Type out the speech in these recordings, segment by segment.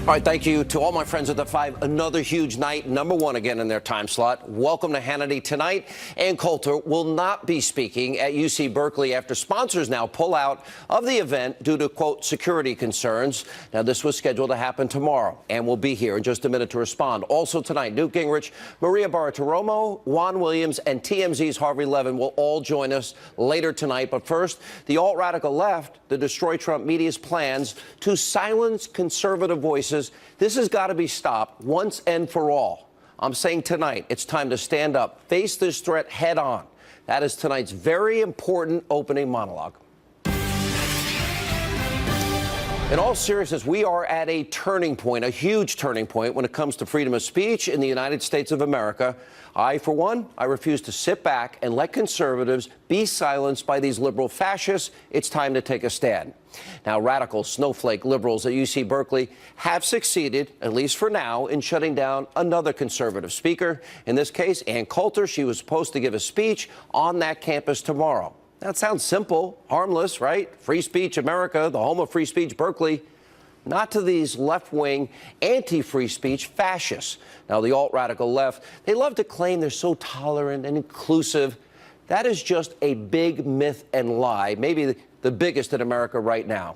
All right, thank you to all my friends at the 5. Another huge night, #1 again in their time slot. Welcome to Hannity tonight. Ann Coulter will not be speaking at UC Berkeley after sponsors now pull out of the event due to, quote, security concerns. Now, this was scheduled to happen tomorrow, and we'll be here in just a minute to respond. Also tonight, Newt Gingrich, Maria Bartiromo, Juan Williams, and TMZ's Harvey Levin will all join us later tonight. But first, the alt-radical left, the Destroy Trump media's plans to silence conservative voices. This has got to be stopped once and for all. I'm saying tonight, it's time to stand up, face this threat head on. That is tonight's very important opening monologue. In all seriousness, we are at a turning point, a huge turning point when it comes to freedom of speech in the United States of America. For one, I refuse to sit back and let conservatives be silenced by these liberal fascists. It's time to take a stand. Now, radical snowflake liberals at UC Berkeley have succeeded, at least for now, in shutting down another conservative speaker. In this case, Ann Coulter. She was supposed to give a speech on that campus tomorrow. That sounds simple, harmless, right? Free speech America, the home of free speech Berkeley. Not to these left-wing, anti-free speech fascists. Now, the alt-radical left, they love to claim they're so tolerant and inclusive. That is just a big myth and lie, maybe the biggest in America right now.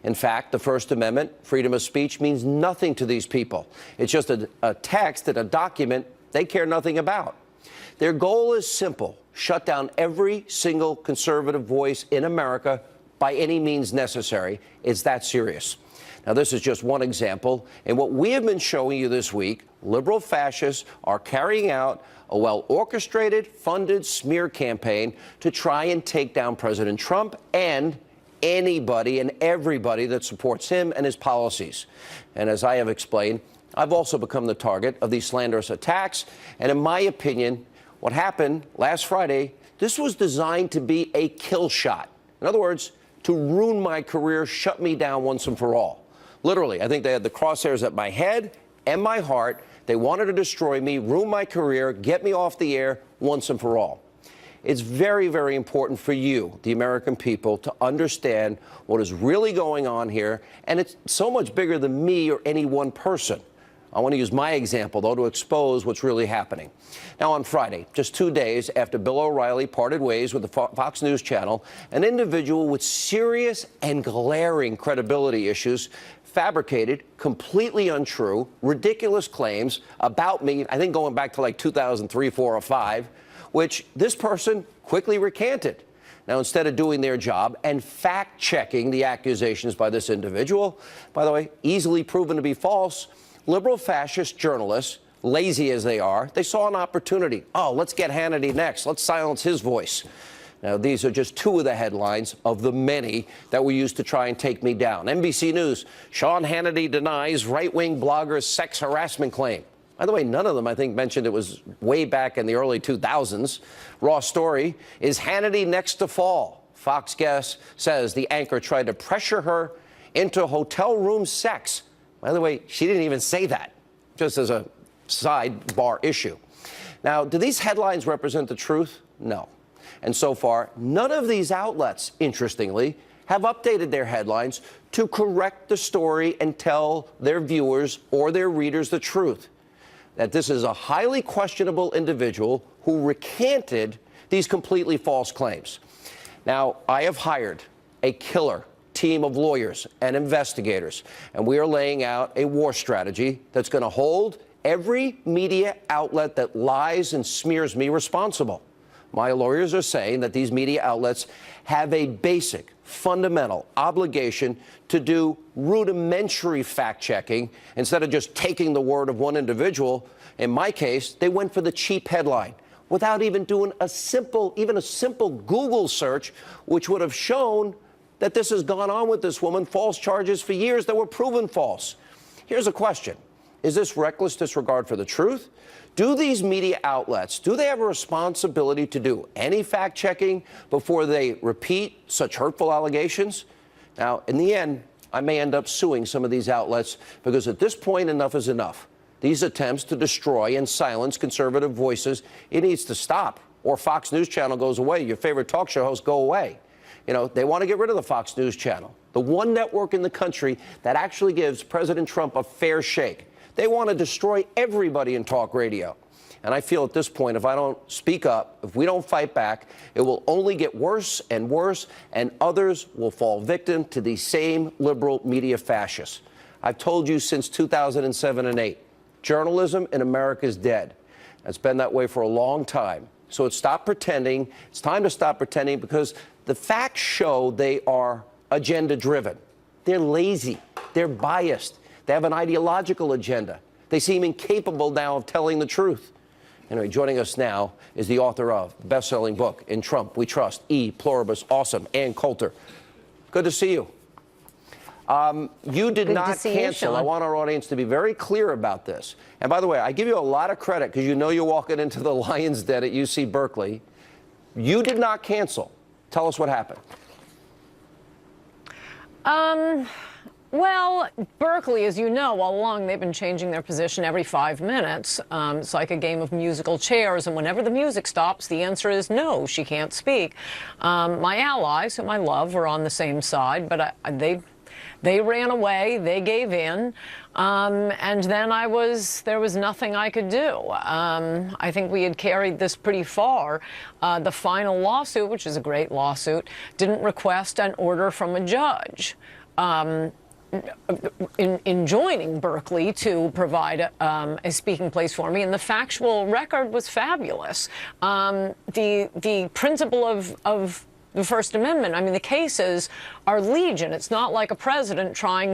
In fact, the First Amendment, freedom of speech, means nothing to these people. It's just a text and a document they care nothing about. Their goal is simple: shut down every single conservative voice in America by any means necessary. It's that serious. Now, this is just one example. And what we have been showing you this week, liberal fascists are carrying out a well-orchestrated, funded smear campaign to try and take down President Trump and anybody and everybody that supports him and his policies. And as I have explained, I've also become the target of these slanderous attacks. And in my opinion, what happened last Friday, this was designed to be a kill shot. In other words, to ruin my career, shut me down once and for all. Literally, I think they had the crosshairs at my head and my heart. They wanted to destroy me, ruin my career, get me off the air once and for all. It's very, very important for you, the American people, to understand what is really going on here. And it's so much bigger than me or any one person. I want to use my example, though, to expose what's really happening. Now, on Friday, just 2 days after Bill O'Reilly parted ways with the Fox News channel, an individual with serious and glaring credibility issues fabricated completely untrue, ridiculous claims about me, I think going back to like 2003, 4, or 5, which this person quickly recanted. Now, instead of doing their job and fact-checking the accusations by this individual, by the way, easily proven to be false, liberal fascist journalists, lazy as they are, they saw an opportunity. Oh, let's get Hannity next. Let's silence his voice. Now, these are just 2 of the headlines of the many that were used to try and take me down. NBC News, Sean Hannity denies right-wing blogger's sex harassment claim. By the way, none of them, I think, mentioned it was way back in the early 2000s. Raw story, is Hannity next to fall? Fox guest says the anchor tried to pressure her into hotel room sex. By the way, she didn't even say that, just as a sidebar issue. Now, do these headlines represent the truth? No. And so far, none of these outlets, interestingly, have updated their headlines to correct the story and tell their viewers or their readers the truth, that this is a highly questionable individual who recanted these completely false claims. Now, I have hired a killer team of lawyers and investigators, and we are laying out a war strategy that's going to hold every media outlet that lies and smears me responsible. My lawyers are saying that these media outlets have a basic, fundamental obligation to do rudimentary fact-checking instead of just taking the word of one individual. In my case, they went for the cheap headline without even doing a simple Google search, which would have shown that this has gone on with this woman, false charges for years that were proven false. Here's a question. Is this reckless disregard for the truth? Do these media outlets, do they have a responsibility to do any fact-checking before they repeat such hurtful allegations? Now, in the end, I may end up suing some of these outlets because at this point, enough is enough. These attempts to destroy and silence conservative voices, it needs to stop, or Fox News Channel goes away. Your favorite talk show hosts go away. You know, they want to get rid of the Fox News Channel. the one network in the country that actually gives President Trump a fair shake. They want to destroy everybody in talk radio. And I feel at this point, if I don't speak up, if we don't fight back, it will only get worse, and others will fall victim to these same liberal media fascists. I've told you since 2007 and 8, journalism in America is dead. It's been that way for a long time. So stop pretending. It's time to stop pretending, because the facts show they are agenda-driven. They're lazy. They're biased. They have an ideological agenda. They seem incapable now of telling the truth. Anyway, joining us now is the author of the best-selling book, In Trump We Trust, E Pluribus Awesome, Ann Coulter. Good to see you. You did not cancel. I want our audience to be very clear about this. And by the way, I give you a lot of credit because you know you're walking into the lion's den at UC Berkeley. You did not cancel. Tell us what happened. Well, Berkeley, as you know, all along, they've been changing their position every 5 minutes. It's like a game of musical chairs, and whenever the music stops, the answer is no, she can't speak. My allies, whom I love, were on the same side, but they ran away, they gave in, and then there was nothing I could do. I think we had carried this pretty far. The final lawsuit, which is a great lawsuit, didn't request an order from a judge. In joining Berkeley to provide a speaking place for me, and the factual record was fabulous. The principle of the First Amendment, I mean, the cases are legion. It's not like a president trying